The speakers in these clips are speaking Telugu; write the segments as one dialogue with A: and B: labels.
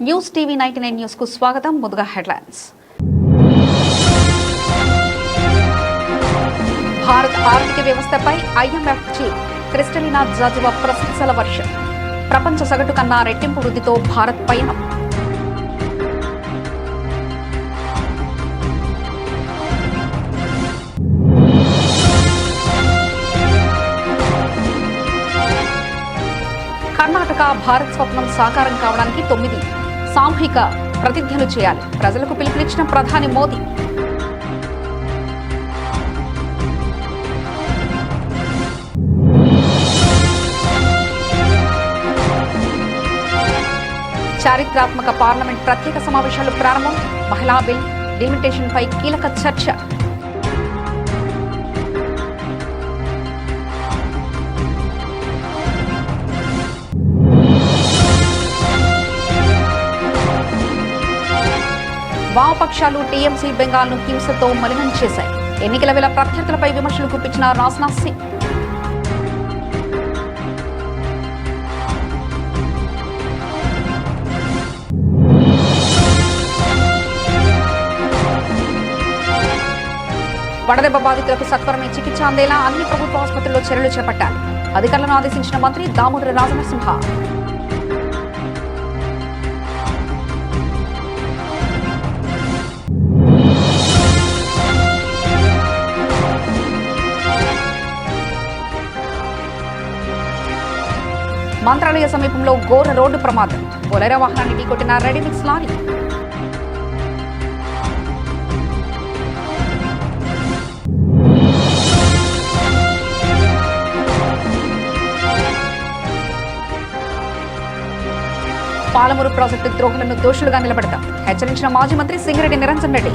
A: న్యూస్ టీవీ 99 న్యూస్ కు స్వాగతం. ముందుగా హెడ్లైన్స్. భారత ఆర్థిక వ్యవస్థపై IMF చీఫ్ క్రిస్టలినా జార్జివా ప్రశంసల వర్షం. ప్రపంచ సగటు కన్నా రెట్టింపు వృద్ధితో భారత్ పయనం. కర్ణాటక భారత్ స్వప్నం సాకారం కావడానికి 9 సామూహిక ప్రతిజ్ఞలు చేయాలి. ప్రజలకు పిలుపునిచ్చిన ప్రధాని మోదీ. చారిత్రాత్మక పార్లమెంట్ ప్రత్యేక సమావేశాలు ప్రారంభం. మహిళా బిల్ డిలిమిటేషన్పై కీలక చర్చ. వామపక్షాలు టీఎంసీ బెంగాల్ను హింసతో మలినం చేశాయి. ఎన్నికల వేళ ప్రత్యర్థులపై విమర్శలు గుప్పించిన రాజ్నాథ్ సింగ్. వడదెబ్బ బాధితులకు సత్వరమే చికిత్స అందేలా అన్ని ప్రభుత్వ ఆసుపత్రుల్లో చర్యలు చేపట్టాలి. అధికారులను ఆదేశించిన మంత్రి దామోదర రాజనరసింహ. మంత్రాలయ సమీపంలో ఘోర రోడ్డు ప్రమాదం. బొలెరో వాహనాన్ని ఢీకొట్టిన రెడీమిక్స్ లారీ. పాలమూరు ప్రాజెక్టు ద్రోహులను దోషులుగా నిలబెడతాం హెచ్చరించిన మాజీ మంత్రి సింగిరెడ్డి నిరంజన్ రెడ్డి.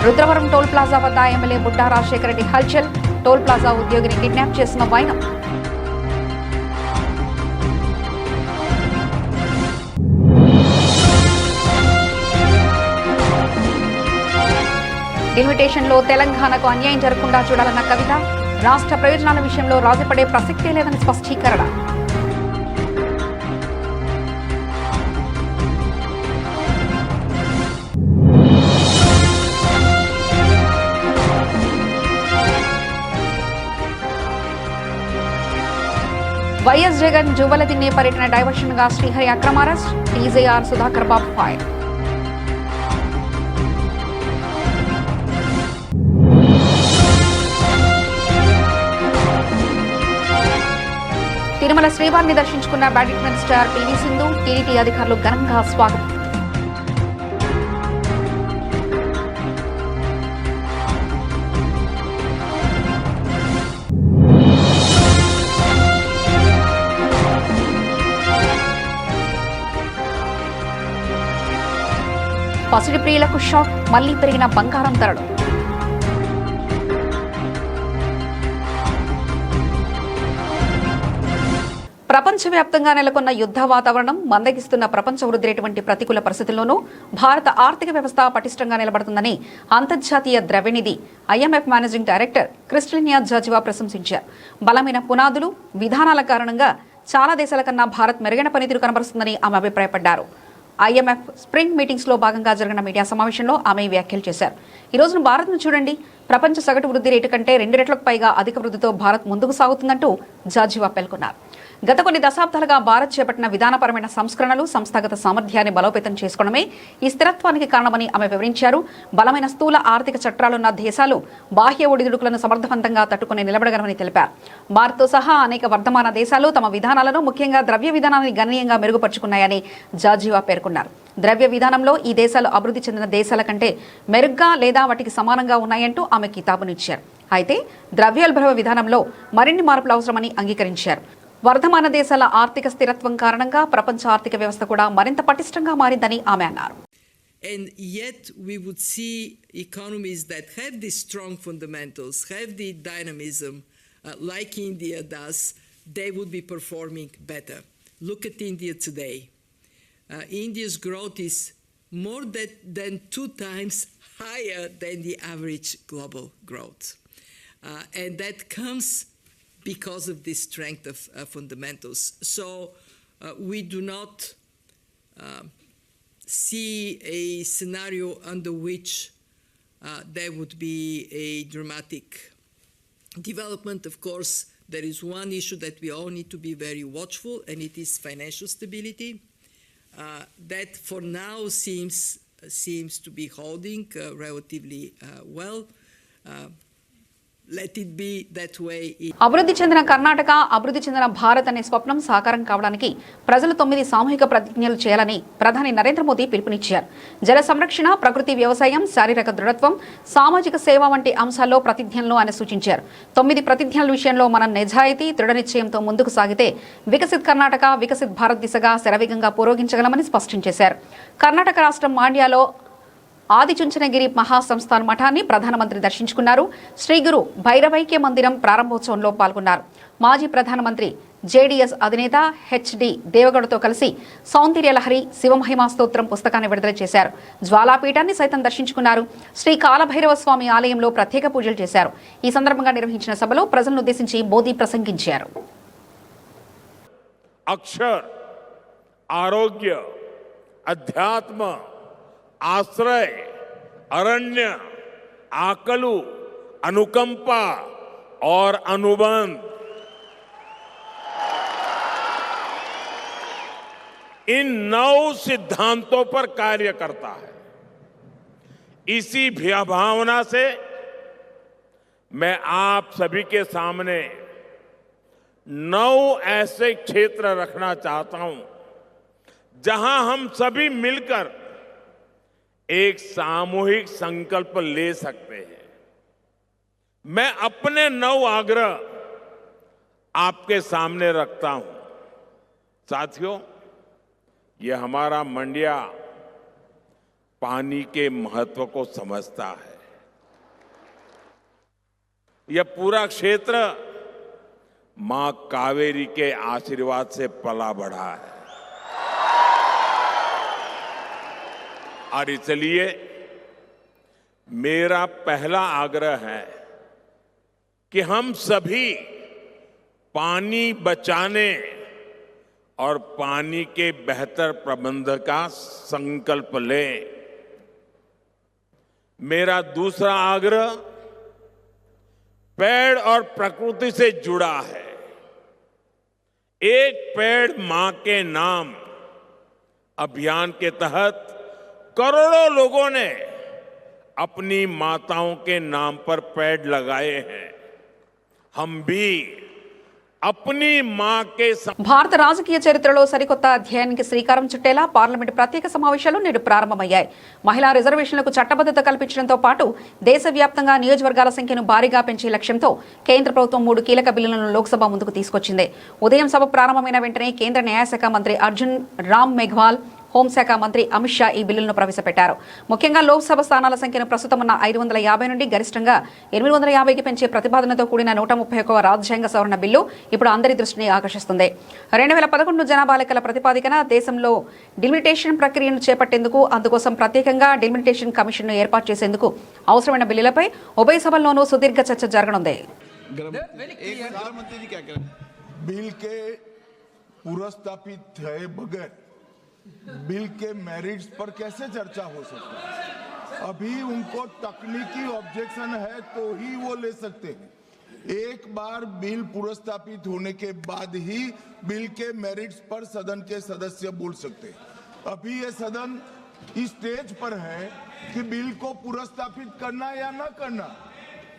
A: రుద్రవరం టోల్ ప్లాజా వద్ద ఎమ్మెల్యే బుడ్డా రాజశేఖర రెడ్డి హల్చల్. టోల్ ప్లాజా ఉద్యోగిని కిడ్నాప్ చేసిన వైనం. డిలిమిటేషన్లో తెలంగాణకు అన్యాయం జరగకుండా చూడాలన్న కవిత. రాష్ట్ర ప్రయోజనాల విషయంలో రాజీపడే ప్రసక్తే లేదని స్పష్టీకరణ. వైఎస్ జగన్ జువలదిన్నే పర్యటన డైవర్షన్ గా శ్రీహరి అక్రమ అరెస్ట్. టీజేఆర్ సుధాకర్ బాబు ఫైర్. తిరుమల శ్రీవారిని దర్శించుకున్న badminton star PV Sindhu. TDT అధికారులు ఘనంగా స్వాగతం. పసిడి ప్రియులకు షాక్. మళ్లీ పెరిగిన బంగారం ధరలు. ప్రపంచవ్యాప్తంగా నెలకొన్న యుద్ధ వాతావరణం, మందగిస్తున్న ప్రపంచ వృద్ధి వంటి ప్రతికూల పరిస్థితుల్లోనూ భారత ఆర్థిక వ్యవస్థ పటిష్టంగా నిలబడుతుందని అంతర్జాతీయ ద్రవ్యనిధి IMF మేనేజింగ్ డైరెక్టర్ క్రిస్టలినా జార్జివా ప్రశంసించారు. బలమైన పునాదులు, విధానాల కారణంగా చాలా దేశాల కన్నా భారత్ మెరుగైన పనితీరు కనబరుస్తుందని ఆమె అభిప్రాయపడ్డారు. IMF స్ప్రింగ్ మీటింగ్స్ లో భాగంగా జరిగిన మీడియా సమావేశంలో ఆమె వ్యాఖ్యలు చేశారు. ఈ రోజున భారత్ను చూడండి, ప్రపంచ సగటు వృద్ధి రేటు కంటే 2 రెట్లకు పైగా అధిక వృద్ధితో భారత్ ముందుకు సాగుతుందంటూ జార్జివా పేర్కొన్నారు. గత కొన్ని దశాబ్దాలుగా భారత్ చేపట్టిన విధానపరమైన సంస్కరణలు సంస్థాగత సామర్థ్యాన్ని బలోపేతం చేసుకోవడమే ఈ స్థిరత్వానికి కారణమని ఆమె వివరించారు. బలమైన స్థూల ఆర్థిక చట్రాలున్న దేశాలు బాహ్య ఒడిదుడుకులను సమర్థవంతంగా తట్టుకుని నిలబడగలమని తెలిపారు. భారత్తో సహా అనేక వర్ధమాన దేశాలు తమ విధానాలను, ముఖ్యంగా ద్రవ్య విధానాన్ని గణనీయంగా మెరుగుపరుచుకున్నాయని జార్జివా పేర్కొన్నారు. ద్రవ్య విధానంలో ఈ దేశాలు అభివృద్ధి చెందిన దేశాల కంటే మెరుగ్గా లేదా వాటికి సమానంగా ఉన్నాయంటూ ఆమె కితాబునిచ్చారు. అయితే ద్రవ్యోల్బణ విధానంలో మరిన్ని మార్పులు అవసరమని అంగీకరించారు. వర్ధమాన దేశాల ఆర్థిక స్థిరత్వం కారణంగా ప్రపంచ ఆర్థిక వ్యవస్థ కూడా మరింత పటిష్టంగా మారిందని ఆమె అన్నారు.
B: And yet we would see economies that have these strong fundamentals, have the dynamism like India does, they would be performing better. Look at India today. India's growth is more than 2 times higher than the average global growth. And that comes because of the strength of fundamentals. So we do not see a scenario under which there would be a dramatic development. Of course, there is one issue that we all need to be very watchful, and it is financial stability. That for now seems to be holding relatively well. Let it be that way.
A: అభివృద్ధి చెందిన కర్ణాటక అభివృద్ధి చెందిన భారత్ అనే స్వప్నం సాకారం కావడానికి ప్రజలు 9 సామూహిక ప్రతిజ్ఞలు చేయాలని ప్రధాని నరేంద్ర మోదీ పిలుపునిచ్చారు. జల సంరక్షణ, ప్రకృతి వ్యవసాయం, శారీరక దృఢత్వం, సామాజిక సేవ వంటి అంశాల్లో ప్రతిజ్ఞలను ఆయన సూచించారు. 9 ప్రతిజ్ఞల విషయంలో మనం నిజాయితీ, దృఢ నిశ్చయంతో ముందుకు సాగితే వికసిత్ కర్ణాటక, వికసిత్ భారత్ దిశగా శరవేగంగా పురోగించగలమని స్పష్టం చేశారు. కర్ణాటక రాష్ట్రం మాండ్యాలో ఆదిచుంచనగిరి మహాసంస్థాన్ మఠాన్ని ప్రధానమంత్రి దర్శించుకున్నారు. శ్రీ గురు భైరవైక్య మందిరం ప్రారంభోత్సవంలో పాల్గొన్నారు. మాజీ ప్రధానమంత్రి జేడీఎస్ అధినేత హెచ్డి దేవగౌడతో కలిసి సౌందర్యలహరి శివమహిమా స్తోత్రం పుస్తకాన్ని విడుదల చేశారు. జ్వాలాపీఠాన్ని సైతం దర్శించుకున్నారు. శ్రీ కాలభైరవ స్వామి ఆలయంలో ప్రత్యేక పూజలు చేశారు. ఈ సందర్భంగా నిర్వహించిన సభలో ప్రజలను ఉద్దేశించి మోదీ ప్రసంగించారు.
C: అక్షర్, ఆరోగ్య, అధ్యాత్మ, आश्रय, अरण्य, आकलु, अनुकंपा और अनुबंध, इन 9 सिद्धांतों पर कार्य करता है. इसी भावना से मैं आप सभी के सामने 9 ऐसे क्षेत्र रखना चाहता हूं जहां हम सभी मिलकर एक सामूहिक संकल्प ले सकते हैं. मैं अपने 9 आग्रह आपके सामने रखता हूं. साथियों, ये हमारा मंडिया पानी के महत्व को समझता है. यह पूरा क्षेत्र मां कावेरी के आशीर्वाद से पला बढ़ा है. और इसलिए मेरा पहला आग्रह है कि हम सभी पानी बचाने और पानी के बेहतर प्रबंधन का संकल्प लें. मेरा दूसरा आग्रह पेड़ और प्रकृति से जुड़ा है. एक पेड़ मां के नाम अभियान के तहत करोड़ों लोगों ने अपनी माताओं के नाम पर पेड़ लगाए हैं. हम भी अपनी मां के
A: భారత రాజకీయ చరిత్రలో సరికొత్త అధ్యాయానికి శ్రీకారం చుట్టేలా పార్లమెంట్ ప్రత్యేక సమావేశాలు నేడు ప్రారంభమయ్యాయి. మహిళా రిజర్వేషన్లకు చట్టబద్ధత కల్పించడంతో పాటు దేశవ్యాప్తంగా నియోజకవర్గాల సంఖ్యను భారీగా పెంచే లక్ష్యంతో కేంద్ర ప్రభుత్వం 3 కీలక బిల్లులను లోక్సభ ముందుకు తీసుకొచ్చింది. ఉదయం సభ ప్రారంభమైన వెంటనే కేంద్ర న్యాయశాఖ మంత్రి అర్జున్ రామ్ మేఘ్వాల్, హోంశాఖ మంత్రి అమిత్ షా ఈ బిల్లులను ప్రవేశపెట్టారు. ముఖ్యంగా లోక్సభ స్థానాల సంఖ్యను ప్రస్తుతం ఉన్న 550 నుండి గరిష్టంగా 850కి పెంచే ప్రతిపాదనతో కూడిన 131వ రాజ్యాంగ సవరణ బిల్లు ఇప్పుడు అందరి దృష్టిని ఆకర్షిస్తుంది. 2011 జనాభా లెక్కల ప్రతిపాదికన దేశంలో డిలిమిటేషన్ ప్రక్రియను చేపట్టేందుకు, అందుకోసం ప్రత్యేకంగా డిలిమిటేషన్ కమిషన్ను ఏర్పాటు చేసేందుకు అవసరమైన బిల్లులపై ఉభయ సభల్లోనూ సుదీర్ఘ చర్చ జరగనుంది.
D: बिल के मेरिट्स पर कैसे चर्चा हो सकती है? अभी उनको तकनीकी ऑब्जेक्शन है तो ही वो ले सकते हैं. एक बार बिल पुरस्तापित होने के बाद ही बिल के मेरिट्स पर सदन के सदस्य बोल सकते हैं. अभी ये सदन इस स्टेज पर है कि बिल को पुरस्तापित करना या ना करना.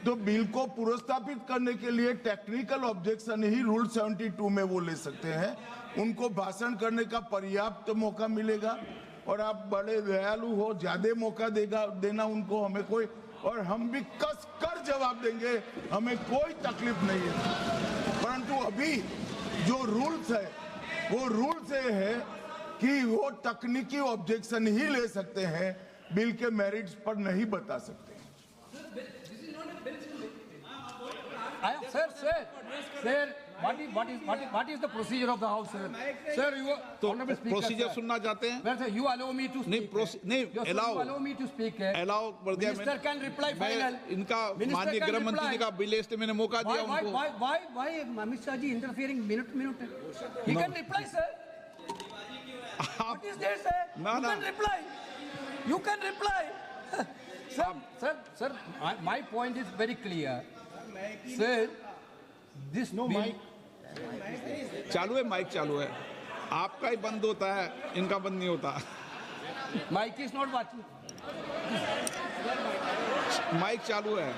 D: तो बिल को पुरस्तापित करने के लिए टेक्निकल ऑब्जेक्शन ही रूल 72 में वो ले सकते हैं. उनको भाषण करने का पर्याप्त मौका मिलेगा और आप बड़े दयालु हो, ज्यादा मौका देना उनको, हमें कोई, और हम भी कस कर जवाब देंगे, हमें कोई तकलीफ नहीं है. परंतु अभी जो रूल्स है वो रूल से है कि वो तकनीकी ऑब्जेक्शन ही ले सकते हैं, बिल के मेरिट्स पर नहीं बता सकते.
E: Sir what is the procedure of the house, sir? Sir, you
F: तो
E: honorable speaker,
F: प्रोसीजर
E: sir.
F: सुनना चाहते हैं?
E: Well, sir, you allow me to
F: नहीं,
E: speak.
F: नहीं,
E: Yes, sir,
F: allow.
E: you allow me to speak.
F: Allow कर दिया
E: Minister can reply
F: मैं
E: final.
F: इनका
E: Minister
F: माननीय
E: can
F: गृह मंत्री जी
E: reply.
F: का बिल लिस्ट मैंने मौका दिया उनको।
E: Why, Amit Shah ji interfering minute? He can reply, sir. What is there, sir?
F: No,
E: you
F: no.
E: can reply. You can reply. Sir, my point is very clear. Sir, this bill,
F: चालू है, माइक चालू है, आपका ही बंद होता है, इनका बंद नहीं होता।
E: Mike is not watching.
F: Mike चालू है।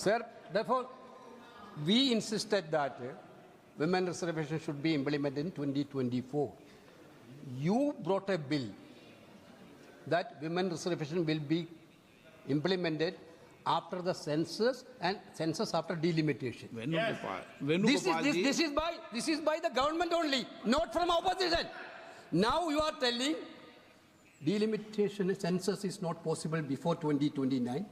E: Sir, therefore, we insisted that women reservation should be implemented in 2024. You brought a bill that women reservation will be implemented after the census and census after delimitation.
F: Venugopal ji,
E: This is by the government only, not from opposition. Now you are telling delimitation census is not possible before 2029.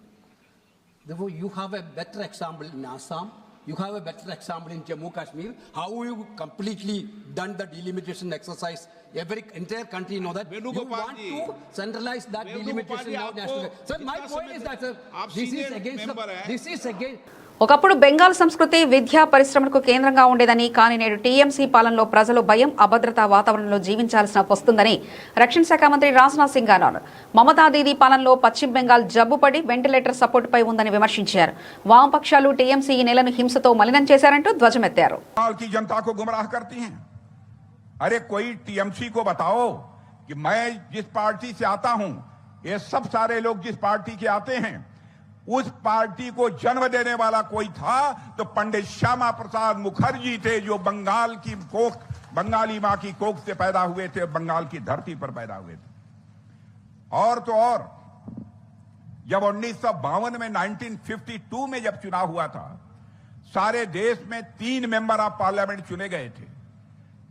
E: Therefore, you have a better example in Assam. You have a better example in Jammu Kashmir. How you completely done the delimitation exercise. Every entire country know that. You
F: Venugopal
E: want
F: ji.
E: to centralize that
F: Venugopal
E: delimitation
F: ji,
E: now
F: आपको
E: national. Sir, my
F: कितना
E: point
F: समय
E: is
F: तक-
E: that, sir,
F: आप
E: this is
F: senior
E: against
F: member हैं।
E: this is against.
A: ఒకప్పుడు బెంగాల్ సంస్కృతి విద్యా పరిశ్రమలకు కేంద్రంగా ఉండేదని కానీ నేడు టీఎంసీ పాలనలో ప్రజలు భయం అభద్రతా వాతావరణంలో జీవించాల్సిన వస్తుందని రక్షణ శాఖ మంత్రి రాజ్నాథ్ సింగ్ అన్నారు. మమతా దీదీ పాలనలో పశ్చిమ బెంగాల్ జబ్బుపడి వెంటిలేటర్ సపోర్ట్ పై ఉందని విమర్శించారు. వామపక్షాలు టీఎంసీ ఈ నెలను హింసతో మలినం చేశారంటూ ధ్వజమెత్తారు.
G: बंगाल की जनता को गुमराह करती हैं। अरे कोई टीएमसी को बताओ कि मैं जिस पार्टी से आता हूं, ये सब सारे लोग जिस पार्टी के आते हैं, उस पार्टी को जन्म देने वाला कोई था तो पंडित श्यामा प्रसाद मुखर्जी थे, जो बंगाल की कोख, बंगाली मां की कोख से पैदा हुए थे, बंगाल की धरती पर पैदा हुए थे। और तो और जब 1952 में 1952 में जब चुनाव हुआ था, सारे देश में 3 मेंबर ऑफ पार्लियामेंट चुने गए थे,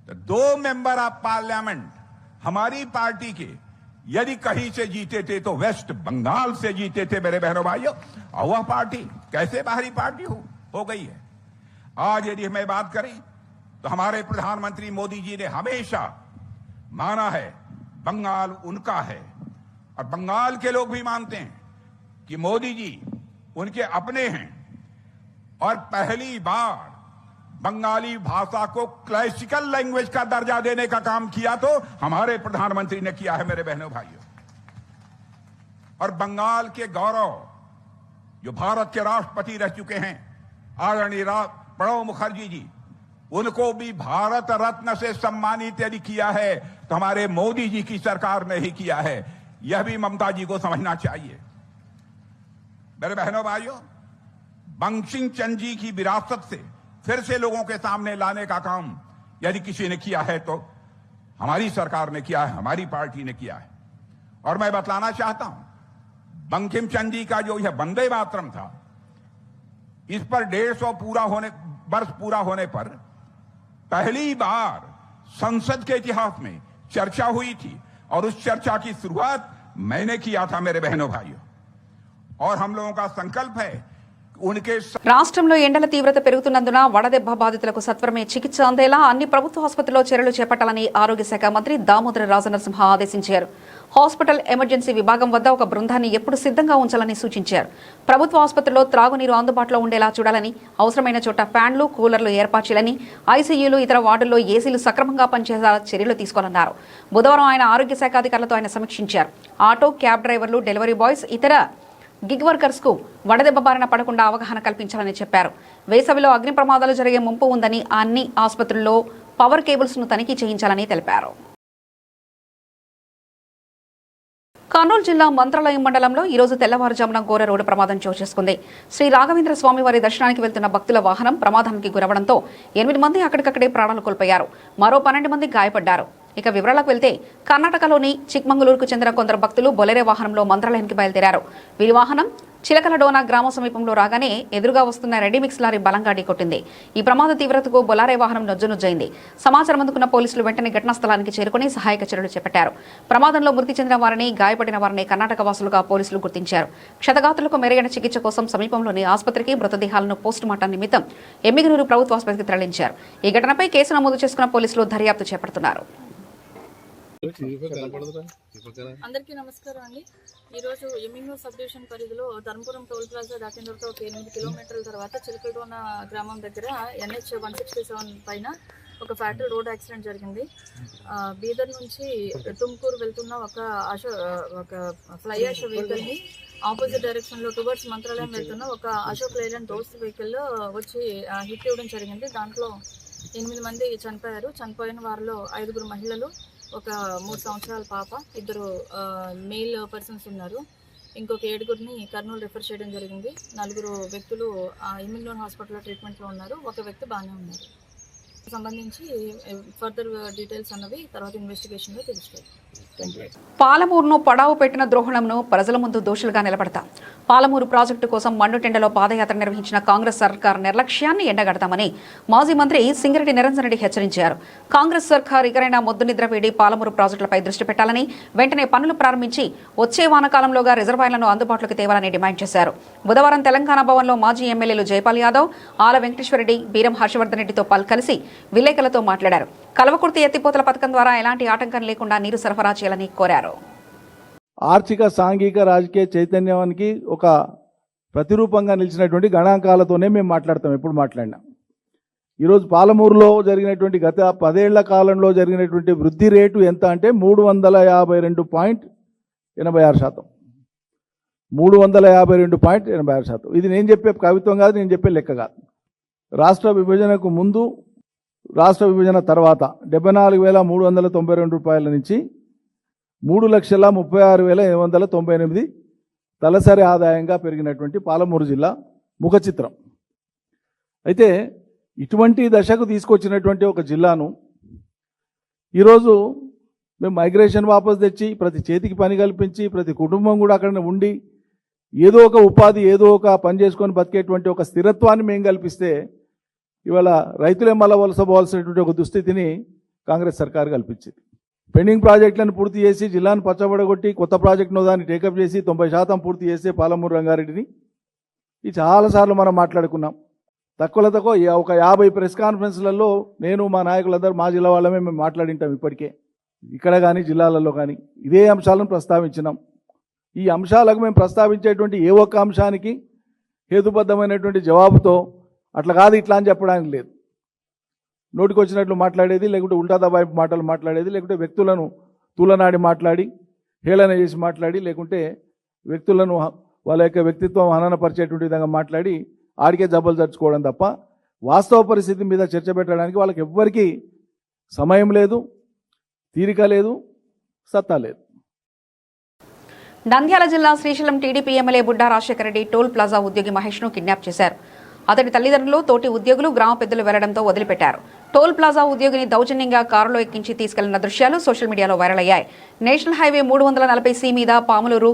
G: तो 2 मेंबर ऑफ पार्लियामेंट हमारी पार्टी के यदि कहीं से जीते थे तो वेस्ट बंगाल से जीते थे मेरे बहनों भाइयों। और वह पार्टी कैसे बाहरी पार्टी हो गई है। आज यदि हमें बात करें तो हमारे प्रधानमंत्री मोदी जी ने हमेशा माना है बंगाल उनका है, और बंगाल के लोग भी मानते हैं कि मोदी जी उनके अपने हैं। और पहली बार बंगाली भाषा को क्लासिकल लैंग्वेज का दर्जा देने का काम किया तो हमारे प्रधानमंत्री ने किया है मेरे बहनों भाइयों। और बंगाल के गौरव जो भारत के राष्ट्रपति रह चुके हैं आदरणीय प्रणब मुखर्जी जी, उनको भी भारत रत्न से सम्मानित यदि किया है तो हमारे मोदी जी की सरकार ने ही किया है। यह भी ममता जी को समझना चाहिए। मेरे बहनों भाइयों, बंकिम चंद्र जी की विरासत से फिर से लोगों के सामने लाने का काम यदि किसी ने किया है तो हमारी सरकार ने किया है, हमारी पार्टी ने किया है। और मैं बतलाना चाहता हूं, बंकिम चंद्र जी का जो यह वंदे मातरम था, इस पर 150 वर्ष पूरा होने पर पहली बार संसद के इतिहास में चर्चा हुई थी, और उस चर्चा की शुरुआत मैंने किया था मेरे बहनों भाइयों। और हम लोगों का संकल्प है उनके
A: రాష్ట్రంలో ఎండల తీవ్రత పెరుగుతున్నందున వడదెబ్బ బాధితులకు సత్వరమే చికిత్స అందేలా అన్ని ప్రభుత్వ ఆసుపత్రుల్లో చర్యలు చేపట్టాలని ఆరోగ్య శాఖ మంత్రి దామోదర రాజనరసింహ ఆదేశించారు. హాస్పిటల్ ఎమర్జెన్సీ విభాగం వద్ద ఒక బృందాన్ని ఎప్పుడు సిద్ధంగా ఉంచాలని సూచించారు. ప్రభుత్వ ఆసుపత్రుల్లో త్రాగునీరు అందుబాటులో ఉండేలా చూడాలని, అవసరమైన చోట ఫ్యాన్లు, కూలర్లు ఏర్పాటు చేయాలని, ఐసీయూలు, ఇతర వార్డుల్లో ఏసీలు సక్రమంగా పనిచేసేలా చర్యలు తీసుకోవాలన్నారు. బుధవారం ఆయన ఆరోగ్య శాఖ అధికారులతో ఆయన సమీక్షించారు. ఆటో, క్యాబ్ డ్రైవర్లు, డెలివరీ బాయ్స్, ఇతర గిగ్ వర్కర్స్ కు వడదెబ్బ బారిన పడకుండా అవగాహన కల్పించాలని చెప్పారు. వేసవిలో అగ్ని ప్రమాదాలు జరిగే ముంపు ఉందని అన్ని ఆసుపత్రుల్లో పవర్ కేబుల్స్ ను తనిఖీ చేయించాలని తెలిపారు. కర్నూలు జిల్లా మంత్రాలయం మండలంలో ఈ రోజు తెల్లవారుజామున ఘోర రోడ్డు ప్రమాదం చోటు చేసుకుంది. శ్రీ రాఘవేంద్ర స్వామి వారి దర్శనానికి వెళ్తున్న భక్తుల వాహనం ప్రమాదానికి గురవడంతో 8 మంది అక్కడికక్కడే ప్రాణాలు కోల్పోయారు. మరో 12 మంది గాయపడ్డారు. ఇక వివరాలకు వెళ్తే కర్ణాటకలోని చిక్మంగళూరుకు చెందిన కొందరు భక్తులు బొలెరో వాహనంలో మంత్రాలయానికి బయలుదేరారు. వీరి వాహనం చిలకలడోన గ్రామ సమీపంలో రాగానే ఎదురుగా వస్తున్న రెడీమిక్స్ లారీ బలంగా ఢీకొట్టింది. ఈ ప్రమాద తీవ్రతకు బొలారే వాహనం నొజ్జునొజ్జైంది. సమాచారం అందుకున్న పోలీసులు వెంటనే ఘటనా స్థలానికి చేరుకుని సహాయక చర్యలు చేపట్టారు. ప్రమాదంలో మృతి చెందిన వారిని, గాయపడిన వారిని కర్ణాటక వాసులుగా పోలీసులు గుర్తించారు. క్షతగాత్రులకు మెరుగైన చికిత్స కోసం సమీపంలోని ఆసుపత్రికి మృతదేహాలను పోస్టుమార్టం నిమిత్తం ఎమ్మిగనూరు ప్రభుత్వ ఆసుపత్రికి తరలించారు. ఈ ఘటనపై కేసు నమోదు చేసుకున్న పోలీసులు దర్యాప్తు చేపడుతున్నారు.
H: అందరికీ నమస్కారం అండి. ఈరోజు ఎమ్మిగనూరు సబ్ డివిజన్ పరిధిలో ధర్మపురం టోల్ ప్లాజా దాటిన తర్వాత ఒక 8 కిలోమీటర్ల తర్వాత చిలకలడోన గ్రామం దగ్గర NH 167 పైన ఒక ఫ్యాటల్ రోడ్ యాక్సిడెంట్ జరిగింది. బీదర్ నుంచి తుమ్కూరు వెళ్తున్న ఒక ఫ్లై యాష్ వెహికల్ని ఆపోజిట్ డైరెక్షన్లో టువర్డ్స్ మంత్రాలయం వెళ్తున్న ఒక అశోక్ లైలాండ్ దోస్త్ వెహికల్లో వచ్చి హిట్ ఇవ్వడం జరిగింది. దాంట్లో 8 మంది చనిపోయారు. చనిపోయిన వారిలో 5 మహిళలు, ఒక 3 సంవత్సరాల పాప, 2 మేల్ పర్సన్స్ ఉన్నారు. ఇంకొక 7 కర్నూలు రిఫర్ చేయడం జరిగింది. 4 వ్యక్తులు ఎమ్మిగనూరు హాస్పిటల్లో ట్రీట్మెంట్లో ఉన్నారు. ఒక వ్యక్తి బాగానే ఉన్నారు. సంబంధించి ఫర్దర్ డీటెయిల్స్ అన్నవి తర్వాత ఇన్వెస్టిగేషన్లో తెలుస్తాయి.
A: పాలమూరును పడావు పెట్టిన ద్రోహులను ప్రజల ముందు దోషులుగా నిలబడతాం. పాలమూరు ప్రాజెక్టు కోసం మండుటెండలో పాదయాత్ర నిర్వహించిన కాంగ్రెస్ సర్కార్ నిర్లక్ష్యాన్ని ఎండగడతామని మాజీ మంత్రి సింగరెడ్డి నిరంజన్ రెడ్డి హెచ్చరించారు. కాంగ్రెస్ సర్కార్ ఇకరైనా మొద్దు నిద్ర వేడి పాలమూరు ప్రాజెక్టులపై దృష్టి పెట్టాలని, వెంటనే పనులు ప్రారంభించి వచ్చే వానకాలంలోగా రిజర్వాయర్లను అందుబాటులోకి తేవాలని డిమాండ్ చేశారు. బుధవారం తెలంగాణ భవన్లో మాజీ ఎమ్మెల్యేలు జైపాల్ యాదవ్, ఆల వెంకటేశ్వరరెడ్డి, బీరం హర్షవర్ధన్ రెడ్డితో కలిసి విలేకరులతో మాట్లాడారు. కల్వకుర్తి ఎత్తిపోతల పథకం ద్వారా ఎలాంటి ఆటంకం లేకుండా నీరు సరఫరా చేయాలని కోరారు.
I: ఆర్థిక, సాంఘిక, రాజకీయ చైతన్యానికి ఒక ప్రతిరూపంగా నిలిచినటువంటి గణాంకాలతోనే మేము మాట్లాడతాం. ఎప్పుడు మాట్లాడినా ఈరోజు పాలమూరులో జరిగినటువంటి గత 10 ఏళ్ల కాలంలో జరిగినటువంటి వృద్ధి రేటు ఎంత అంటే 352.86%. 352.86%. ఇది నేను చెప్పే కవిత్వం కాదు, నేను చెప్పే లెక్క కాదు. రాష్ట్ర విభజనకు ముందు, రాష్ట్ర విభజన తర్వాత 74,392 రూపాయల నుంచి 3,36,898 తలసరి ఆదాయంగా పెరిగినటువంటి పాలమూరు జిల్లా ముఖ చిత్రం. అయితే ఇటువంటి దశకు తీసుకొచ్చినటువంటి ఒక జిల్లాను ఈరోజు మేము మైగ్రేషన్ వాపసు తెచ్చి, ప్రతి చేతికి పని కల్పించి, ప్రతి కుటుంబం కూడా అక్కడ ఉండి ఏదో ఒక ఉపాధి, ఏదో ఒక పని చేసుకొని బతికేటువంటి ఒక స్థిరత్వాన్ని మేము కల్పిస్తే ఇవాళ రైతులే మళ్ళా వలసపోవాల్సినటువంటి ఒక దుస్థితిని కాంగ్రెస్ సర్కారు కల్పించింది. పెండింగ్ ప్రాజెక్టులను పూర్తి చేసి జిల్లాను పచ్చబడగొట్టి కొత్త ప్రాజెక్టును దాన్ని టేకప్ చేసి 90% పూర్తి చేస్తే పాలమూరు రంగారెడ్డిని ఇది చాలాసార్లు మనం మాట్లాడుకున్నాం. తక్కువ ఒక 50 ప్రెస్ కాన్ఫరెన్స్లలో నేను, మా నాయకులందరూ, మా జిల్లా వాళ్ళమే మేము మాట్లాడింటాం. ఇప్పటికే ఇక్కడ కానీ జిల్లాలలో కానీ ఇదే అంశాలను ప్రస్తావించినాం. ఈ అంశాలకు మేము ప్రస్తావించేటువంటి ఏ ఒక్క అంశానికి హేతుబద్ధమైనటువంటి జవాబుతో అట్లా కాదు ఇట్లా అని చెప్పడానికి లేదు. నోటికి వచ్చినట్లు మాట్లాడేది, లేకుంటే ఉల్టా దబాయింపు మాటలు మాట్లాడేది, లేకుంటే వ్యక్తులను తూలనాడి మాట్లాడి, హేళన చేసి మాట్లాడి, లేకుంటే వ్యక్తులను వాళ్ళ యొక్క వ్యక్తిత్వం హననపరిచేటువంటి విధంగా మాట్లాడి ఆడికే జబ్బలు జరుచుకోవడం తప్ప వాస్తవ పరిస్థితి మీద చర్చ పెట్టడానికి వాళ్ళకి ఎవ్వరికీ సమయం లేదు, తీరిక లేదు, సత్తా లేదు.
A: నంద్యాల జిల్లా Srisailam TDP MLA Budda Rajasekhara Reddy toll plaza ఉద్యోగి మహేష్ను కిడ్నాప్ చేశారు. అతడి తల్లిదండ్రులు, తోటి ఉద్యోగులు, గ్రామ పెద్దలు వెళ్లడంతో వదిలిపెట్టారు. టోల్ ప్లాజా ఉద్యోగిని దౌర్జన్యంగా కారులో ఎక్కించి తీసుకెళ్లిన దృశ్యాలు సోషల్ మీడియాలో వైరల్ అయ్యాయి. నేషనల్ హైవే 340C మీద పాములూరు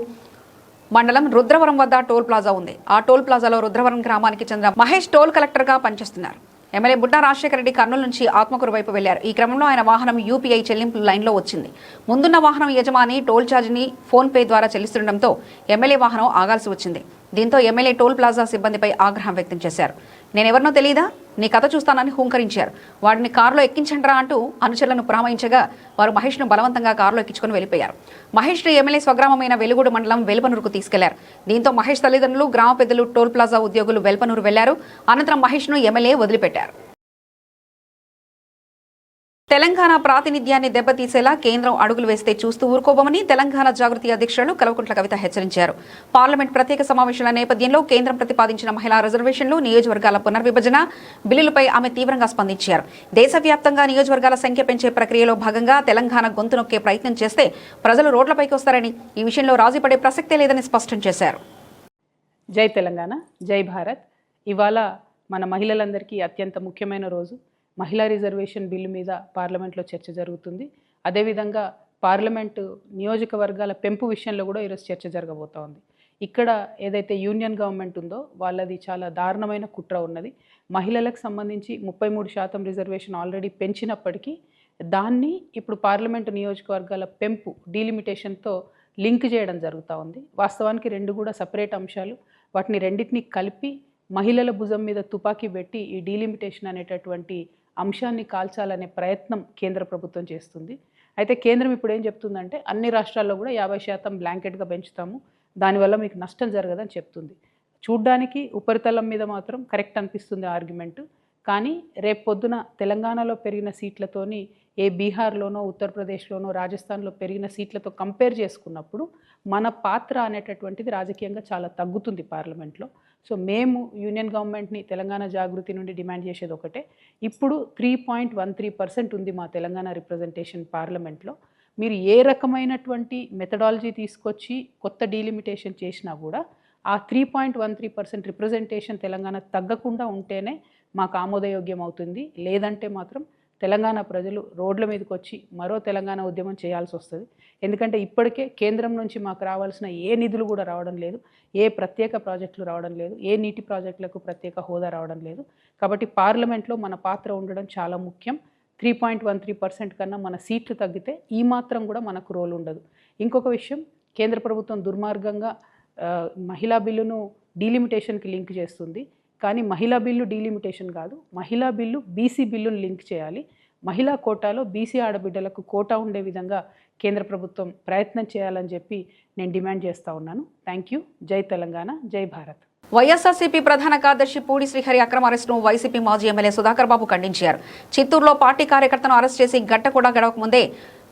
A: మండలం రుద్రవరం వద్ద టోల్ ప్లాజా ఉంది. ఆ టోల్ ప్లాజాలో రుద్రవరం గ్రామానికి చెందిన మహేష్ టోల్ కలెక్టర్గా పనిచేస్తున్నారు. ఎమ్మెల్యే బుడ్డా రాజశేఖర రెడ్డి కర్నూలు నుంచి ఆత్మకూరు వైపు వెళ్లారు. ఈ క్రమంలో ఆయన వాహనం UPI చెల్లింపుల లైన్లో వచ్చింది. ముందున్న వాహనం యజమాని టోల్ ఛార్జీని ఫోన్పే ద్వారా చెల్లిస్తుండటంతో ఎమ్మెల్యే వాహనం ఆగాల్సి వచ్చింది. దీంతో ఎమ్మెల్యే టోల్ ప్లాజా సిబ్బందిపై ఆగ్రహం వ్యక్తం చేశారు. నేనెవరినో తెలియదా, నీ కథ చూస్తానని హూంకరించారు. వాడిని కారులో ఎక్కించండ్రా అంటూ అనుచరులను పురమాయించగా వారు మహేష్ను బలవంతంగా కారులో ఎక్కించుకుని వెళ్లిపోయారు. మహేష్ను ఎమ్మెల్యే స్వగ్రామమైన వెలుగూడు మండలం వెల్పనూరుకు తీసుకెళ్లారు. దీంతో మహేష్ తల్లిదండ్రులు, గ్రామ పెద్దలు, టోల్ ప్లాజా ఉద్యోగులు వెల్పనూరు వెళ్లారు. అనంతరం మహేష్ను ఎమ్మెల్యే వదిలిపెట్టారు. తెలంగాణ ప్రాతినిధ్యాన్ని దెబ్బతీసేలా కేంద్రం అడుగులు వేస్తే చూస్తూ ఊరుకోబోమని తెలంగాణ జాగృతి అధ్యక్షులు కల్వకుంట్ల కవిత హెచ్చరించారు. పార్లమెంట్ ప్రత్యేక సమావేశాల నేపథ్యంలో కేంద్రం ప్రతిపాదించిన మహిళా రిజర్వేషన్లు, నియోజకవర్గాల పునర్విభజన బిల్లులపై ఆమె తీవ్రంగా స్పందించారు. దేశవ్యాప్తంగా నియోజకవర్గాల సంఖ్య పెంచే ప్రక్రియలో భాగంగా తెలంగాణ గొంతు నొక్కే ప్రయత్నం చేస్తే ప్రజలు రోడ్లపైకి వస్తారని, ఈ విషయంలో రాజీపడే ప్రసక్తే లేదని స్పష్టం చేశారు.
J: జై తెలంగాణ, జై భారత్. ఇవాళ మన మహిళలందరికీ అత్యంత ముఖ్యమైన రోజు. మహిళా రిజర్వేషన్ బిల్లు మీద పార్లమెంట్లో చర్చ జరుగుతుంది. అదేవిధంగా పార్లమెంటు నియోజకవర్గాల పెంపు విషయంలో కూడా ఈరోజు చర్చ జరగబోతోంది. ఇక్కడ ఏదైతే యూనియన్ గవర్నమెంట్ ఉందో వాళ్ళది చాలా దారుణమైన కుట్ర ఉన్నది. మహిళలకు సంబంధించి 33% రిజర్వేషన్ ఆల్రెడీ పెంచినప్పటికీ దాన్ని ఇప్పుడు పార్లమెంటు నియోజకవర్గాల పెంపు డీలిమిటేషన్తో లింక్ చేయడం జరుగుతూ ఉంది. వాస్తవానికి రెండు కూడా సపరేట్ అంశాలు. వాటిని రెండింటిని కలిపి మహిళల భుజం మీద తుపాకీ పెట్టి ఈ డీలిమిటేషన్ అనేటటువంటి అంశాన్ని కాల్చాలనే ప్రయత్నం కేంద్ర ప్రభుత్వం చేస్తుంది. అయితే కేంద్రం ఇప్పుడు ఏం చెప్తుందంటే అన్ని రాష్ట్రాల్లో కూడా 50% బ్లాంకెట్గా పెంచుతాము, దానివల్ల మీకు నష్టం జరగదని చెప్తుంది. చూడ్డానికి ఉపరితలం మీద మాత్రం కరెక్ట్ అనిపిస్తుంది ఆర్గ్యుమెంటు. కానీ రేపు పొద్దున తెలంగాణలో పెరిగిన సీట్లతోని బీహార్లోనో ఉత్తరప్రదేశ్లోనో రాజస్థాన్లో పెరిగిన సీట్లతో కంపేర్ చేసుకున్నప్పుడు మన పాత్ర అనేటటువంటిది రాజకీయంగా చాలా తగ్గుతుంది పార్లమెంట్లో. సో మేము యూనియన్ గవర్నమెంట్ని తెలంగాణ జాగృతి నుండి డిమాండ్ చేసేది ఒకటే, ఇప్పుడు 3.13% ఉంది మా తెలంగాణ రిప్రజెంటేషన్ పార్లమెంట్లో. మీరు ఏ రకమైనటువంటి మెథడాలజీ తీసుకొచ్చి కొత్త డీలిమిటేషన్ చేసినా కూడా ఆ 3.13% రిప్రజెంటేషన్ తెలంగాణ తగ్గకుండా ఉంటేనే మాకు ఆమోదయోగ్యం అవుతుంది. లేదంటే మాత్రం తెలంగాణ ప్రజలు రోడ్ల మీదకి వచ్చి మరో తెలంగాణ ఉద్యమం చేయాల్సి వస్తుంది. ఎందుకంటే ఇప్పటికే కేంద్రం నుంచి మాకు రావాల్సిన ఏ నిధులు కూడా రావడం లేదు, ఏ ప్రత్యేక ప్రాజెక్టులు రావడం లేదు, ఏ నీటి ప్రాజెక్టులకు ప్రత్యేక హోదా రావడం లేదు. కాబట్టి పార్లమెంట్లో మన పాత్ర ఉండడం చాలా ముఖ్యం. 3.13% కన్నా మన సీట్లు తగ్గితే ఈ మాత్రం కూడా మనకు రోల్ ఉండదు. ఇంకొక విషయం, కేంద్ర ప్రభుత్వం దుర్మార్గంగా మహిళా బిల్లును డీలిమిటేషన్కి లింక్ చేస్తుంది. కానీ మహిళా బిల్లు డీలిమిటేషన్ కాదు, మహిళా బిల్లు బీసీ బిల్లును లింక్ చేయాలి. మహిళా కోటాలో బీసీ ఆడబిడ్డలకు కోటా ఉండే విధంగా కేంద్ర ప్రభుత్వం ప్రయత్నం చేయాలని చెప్పి నేను డిమాండ్ చేస్తూ ఉన్నాను. Thank you. జై తెలంగాణ, జై భారత్.
A: వైఎస్ఆర్సీపీ ప్రధాన కార్యదర్శి పూడి శ్రీహరి అక్రమ అరెస్టును వైసీపీ మాజీ ఎమ్మెల్యే సుధాకర్ బాబు ఖండించారు. చిత్తూరులో పార్టీ కార్యకర్తను అరెస్ట్ చేసి గంట కూడా గడవక ముందే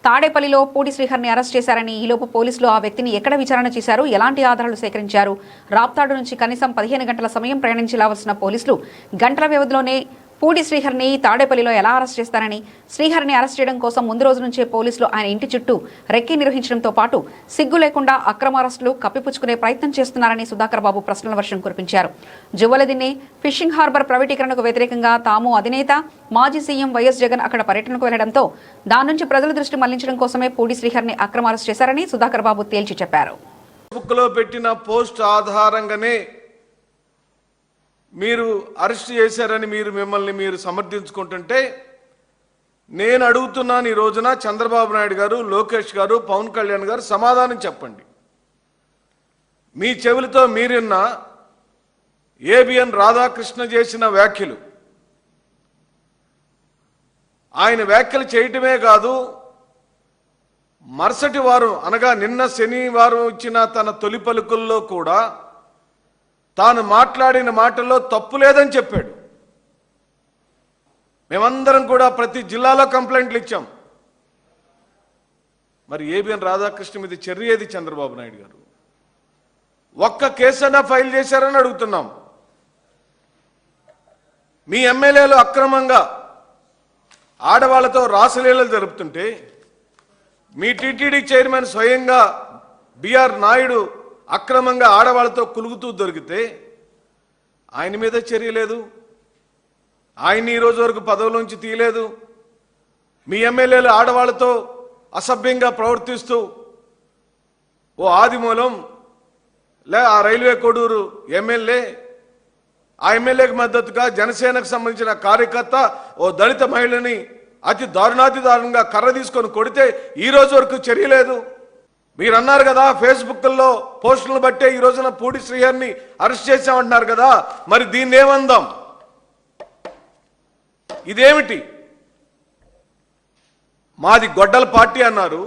A: తాడేపల్లిలో పూడి శ్రీహరిని అరెస్ట్ చేశారని, ఈలోపు పోలీసులు ఆ వ్యక్తిని ఎక్కడ విచారణ చేశారు, ఎలాంటి ఆధారాలు సేకరించారు, రాప్తాడు నుంచి కనీసం 15 గంటల సమయం ప్రయాణించాల్సిన పోలీసులు గంటల వ్యవధిలోనే పూడి శ్రీహరిని తాడేపల్లిలో ఎలా అరెస్ట్ చేస్తారని, శ్రీహరిని అరెస్ట్ చేయడం కోసం ముందు రోజు నుంచే పోలీసులు ఆయన ఇంటి చుట్టూ రెక్కీ నిర్వహించడంతో పాటు సిగ్గు లేకుండా అక్రమ అరెస్టులు కప్పిపుచ్చుకునే ప్రయత్నం చేస్తున్నారని సుధాకర్ బాబు ప్రశ్నల వర్షం కురిపించారు. జువ్వలదిన్నే ఫిషింగ్ హార్బర్ ప్రైవేటీకరణకు వ్యతిరేకంగా తాము అధినేత మాజీ సీఎం వైఎస్ జగన్ అక్కడ పర్యటనకు వెళ్లడంతో దాని నుంచి ప్రజల దృష్టి మళ్లించడం కోసమే పూడి శ్రీహరిని అక్రమ అరెస్ట్ చేశారని సుధాకర్ బాబు తేల్చి చెప్పారు.
K: ఫేస్బుక్లో పెట్టిన పోస్ట్ ఆధారంగానే మీరు అరెస్ట్ చేశారని మిమ్మల్ని మీరు సమర్థించుకుంటుంటే నేను అడుగుతున్నాను, ఈ రోజున చంద్రబాబు నాయుడు గారు, లోకేష్ గారు, పవన్ కళ్యాణ్ గారు సమాధానం చెప్పండి. మీ చెవులతో మీరున్న ఏబిఎన్ రాధాకృష్ణ చేసిన వ్యాఖ్యలు, ఆయన వ్యాఖ్యలు చేయటమే కాదు, మరుసటి వారం అనగా నిన్న శనివారం ఇచ్చిన తన తొలి పలుకుల్లో కూడా తాను మాట్లాడిన మాటల్లో తప్పు లేదని చెప్పాడు. మేమందరం కూడా ప్రతి జిల్లాలో కంప్లైంట్లు ఇచ్చాం. మరి ఏబిఎన్ రాధాకృష్ణ మీద చర్య ఏది చంద్రబాబు నాయుడు గారు? ఒక్క కేసైనా ఫైల్ చేశారని అడుగుతున్నాం. మీ ఎమ్మెల్యేలు అక్రమంగా ఆడవాళ్లతో రాసలీలలు జరుపుతుంటే మీ టీటీడీ చైర్మన్ స్వయంగా బిఆర్ నాయుడు అక్రమంగా ఆడవాళ్లతో కులుగుతూ దొరికితే ఆయన మీద చర్య లేదు, ఆయన్ని ఈరోజు వరకు పదవులోంచి తీయలేదు. మీ ఎమ్మెల్యేలు ఆడవాళ్లతో అసభ్యంగా ప్రవర్తిస్తూ ఓ ఆదిమూలం ఆ రైల్వే కోడూరు ఎమ్మెల్యే, ఆ ఎమ్మెల్యేకి మద్దతుగా జనసేనకు సంబంధించిన కార్యకర్త ఓ దళిత మహిళని అతి దారుణంగా కర్ర తీసుకొని కొడితే ఈ రోజు వరకు చర్య లేదు. మీరు అన్నారు కదా ఫేస్బుక్లో పోస్టులను బట్టే ఈ రోజున పూడి శ్రీహరిని అరెస్ట్ చేశామంటున్నారు కదా, మరి దీన్ని ఏమందాం? ఇదేమిటి? మాది గొడ్డల పార్టీ అన్నారు.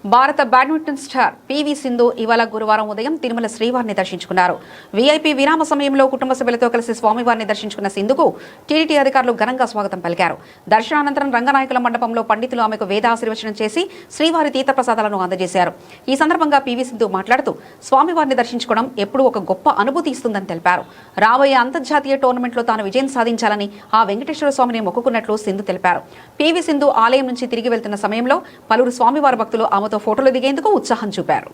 A: భారత బ్యాడ్మింటన్ స్టార్ పివి సింధు ఇవాళ గురువారం ఉదయం తిరుమల శ్రీవారిని దర్శించుకున్నారు. వీఐపీ విరామ సమయంలో కుటుంబ సభ్యులతో కలిసి స్వామివారిని దర్శించుకున్న సింధుకు టీడీటీ అధికారులు ఘనంగా స్వాగతం పలికారు. దర్శనానంతరం రంగనాయకుల మండపంలో పండితులు ఆమెకు వేదాశీర్వచనం చేసి శ్రీవారి తీర్థప్రసాదాలను అందజేశారు. ఈ సందర్భంగా పివి సింధు మాట్లాడుతూ స్వామివారిని దర్శించుకోవడం ఎప్పుడూ ఒక గొప్ప అనుభూతి ఇస్తుందని తెలిపారు. రాబోయే అంతర్జాతీయ టోర్నమెంట్లో తాను విజయం సాధించాలని ఆ వెంకటేశ్వర స్వామిని మొక్కుకున్నట్లు సింధు తెలిపారు. పివి సింధు ఆలయం నుంచి తిరిగి వెళ్తున్న సమయంలో పలువురు స్వామివారి భక్తులు ఆమెతో ఫోటోలు దిగేందుకు ఉత్సాహం చూపారు.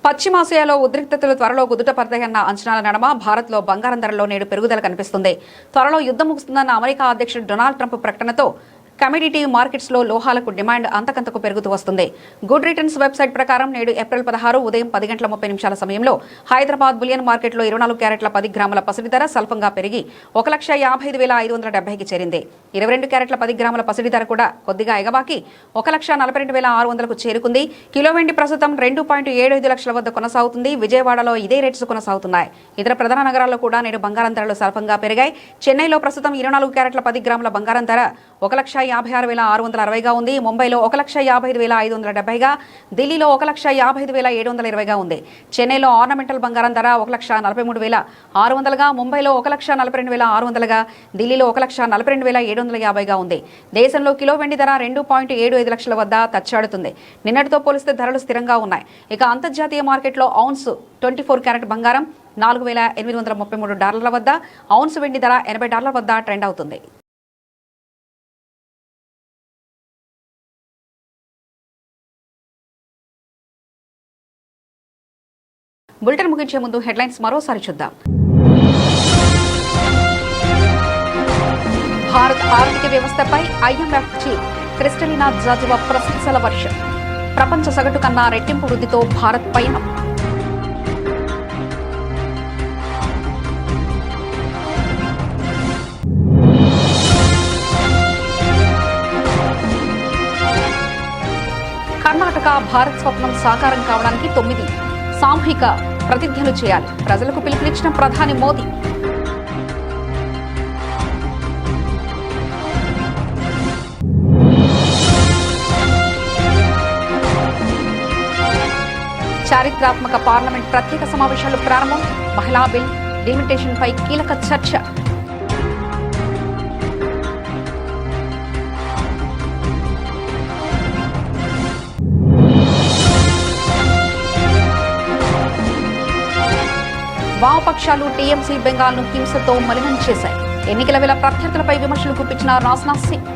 A: పశ్చిమాసియాలో ఉద్రిక్తతలు త్వరలో కుదుటపడతాయన్న అంచనాల నడమ భారత్లో బంగారం ధరలో నేడు పెరుగుదల కనిపిస్తుంది. త్వరలో యుద్ధం ముగుస్తుందన్న అమెరికా అధ్యక్షుడు డొనాల్డ్ ట్రంప్ ప్రకటనతో కమోడిటీ మార్కెట్స్లో లోహాలకు డిమాండ్ అంతకంతకు పెరుగుతూ వస్తుంది. గుడ్ రిటర్న్స్ వెబ్సైట్ ప్రకారం నేడు ఏప్రిల్ 16 ఉదయం 10:30 సమయంలో హైదరాబాద్ బులియన్ మార్కెట్లో 24 క్యారెట్ల 10 గ్రాముల పసిడి ధర స్వల్పంగా పెరిగి 1,55,570కి చేరింది. 22 క్యారెట్ల 10 గ్రాముల పసిడి ధర కూడా కొద్దిగా ఎగబాకి 1,42,600కు చేరుకుంది. కిలో వెండి ప్రస్తుతం 2.75 లక్షల వద్ద కొనసాగుతుంది. విజయవాడలో ఇదే రేట్స్ కొనసాగుతున్నాయి. ఇతర ప్రధాన నగరాల్లో కూడా నేడు బంగారం ధరలు స్వల్పంగా పెరిగాయి. చెన్నైలో ప్రస్తుతం 24 క్యారెట్ల 10 గ్రాముల బంగారం ధర 1,56,660గా ఉంది. ముంబైలో 1,55,570గా, ఢిల్లీలో 1,55,720గా ఉంది. చెన్నైలో ఆర్నమెంటల్ బంగారం ధర 1,43,600గా, ముంబైలో 1,42,600గా, ఢిల్లీలో 1,42,750గా ఉంది. దేశంలో కిలో వెండి ధర 2.75 లక్షల వద్ద తచ్చాడుతుంది. నిన్నటితో పోలిస్తే ధరలు స్థిరంగా ఉన్నాయి. ఇక అంతర్జాతీయ మార్కెట్లో ఔన్స్ 24 క్యారెట్ బంగారం $4,833 వద్ద, ఔన్స్ వెండి ధర $80 వద్ద ట్రెండ్ అవుతుంది. బులెటిన్ ముగించే ముందు హెడ్లైన్స్ మరోసారి చూద్దాం. భారత ఆర్థిక వ్యవస్థపై IMF చీఫ్ క్రిస్టలినా జార్జివా ప్రశంసల వర్షం. ప్రపంచ సగటు కన్నా రెట్టింపు వృద్ధితో భారత్ పయనం. కర్ణాటక భారత్ స్వప్నం సాకారం కావడానికి 9 సామూహిక ప్రతిజ్ఞలు చేయాలి. ప్రజలకు పిలుపునిచ్చిన ప్రధాని మోదీ. చారిత్రాత్మక పార్లమెంట్ ప్రత్యేక సమావేశాలు ప్రారంభం. మహిళా బిల్ డిలిమిటేషన్ పై కీలక చర్చ. వామపక్షాలు టీఎంసీ బెంగాల్ను హింసతో మలినం చేశాయి. ఎన్నికల వేళ ప్రత్యర్థులపై విమర్శలు గుప్పించిన రాజ్నాథ్ సింగ్.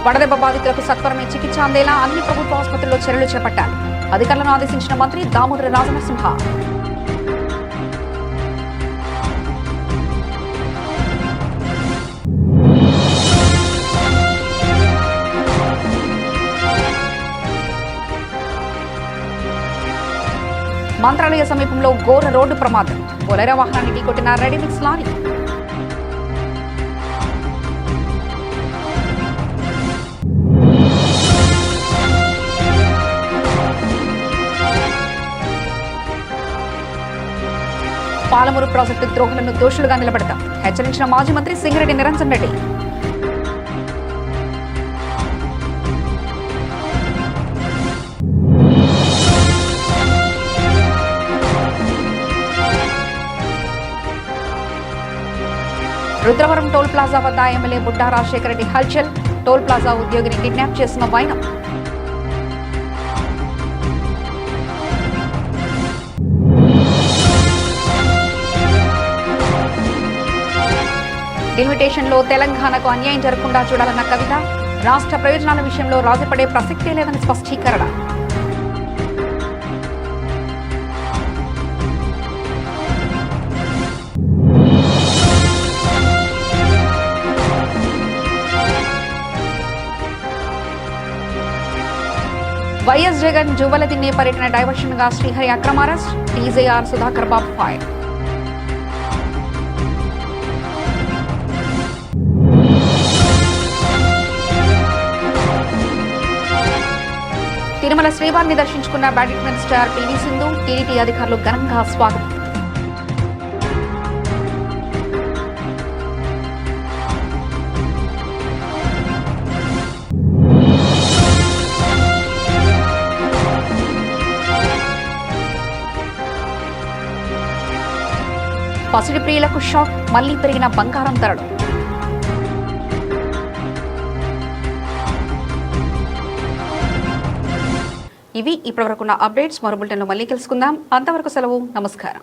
A: వడదెబ్బ బాధితులకు సత్వరమే చికిత్స అందేలా అన్ని ప్రభుత్వ ఆసుపత్రుల్లో చర్యలు చేపట్టాలి. అధికారులను ఆదేశించిన మంత్రి దామోదర రాజనరసింహ. మంత్రాలయ సమీపంలో ఘోర రోడ్డు ప్రమాదం. బొలెరో వాహనాన్ని ఢీకొట్టిన రెడీమిక్స్ లారీ. పాలమూరు ప్రాజెక్టు ద్రోహులను దోషులుగా నిలబెడతాం. హెచ్చరించిన మాజీ మంత్రి సింగిరెడ్డి నిరంజన్ రెడ్డి. రుద్రవరం టోల్ ప్లాజా వద్ద ఎమ్మెల్యే బుడ్డా రాజశేఖర రెడ్డి హల్చల్. టోల్ ప్లాజా ఉద్యోగిని కిడ్నాప్ చేసిన వైనం. డిలిమిటేషన్లో తెలంగాణకు అన్యాయం జరగకుండా చూడాలన్న కవిత. రాష్ట్ర ప్రయోజనాల విషయంలో రాజీపడే ప్రసక్తే లేదని స్పష్టీకరణ. వైఎస్ జగన్ జువ్వలదిన్నే పర్యటన డైవర్షన్ గా శ్రీహరి అక్రమ అరెస్ట్. టీజేఆర్ సుధాకర్ బాబు ఫైర్. తిరుమల శ్రీవారిని దర్శించుకున్న badminton star PV Sindhu. TDP అధికారులు ఘనంగా స్వాగతం. పసిడి ప్రియులకు షాక్. మళ్లీ పెరిగిన బంగారం ధరలు. ఇవి ఇప్పటివరకున్న అప్డేట్స్. మరో బులెటిన్లో మళ్ళీ కలుసుకుందాం. అంతవరకు సెలవు. నమస్కారం.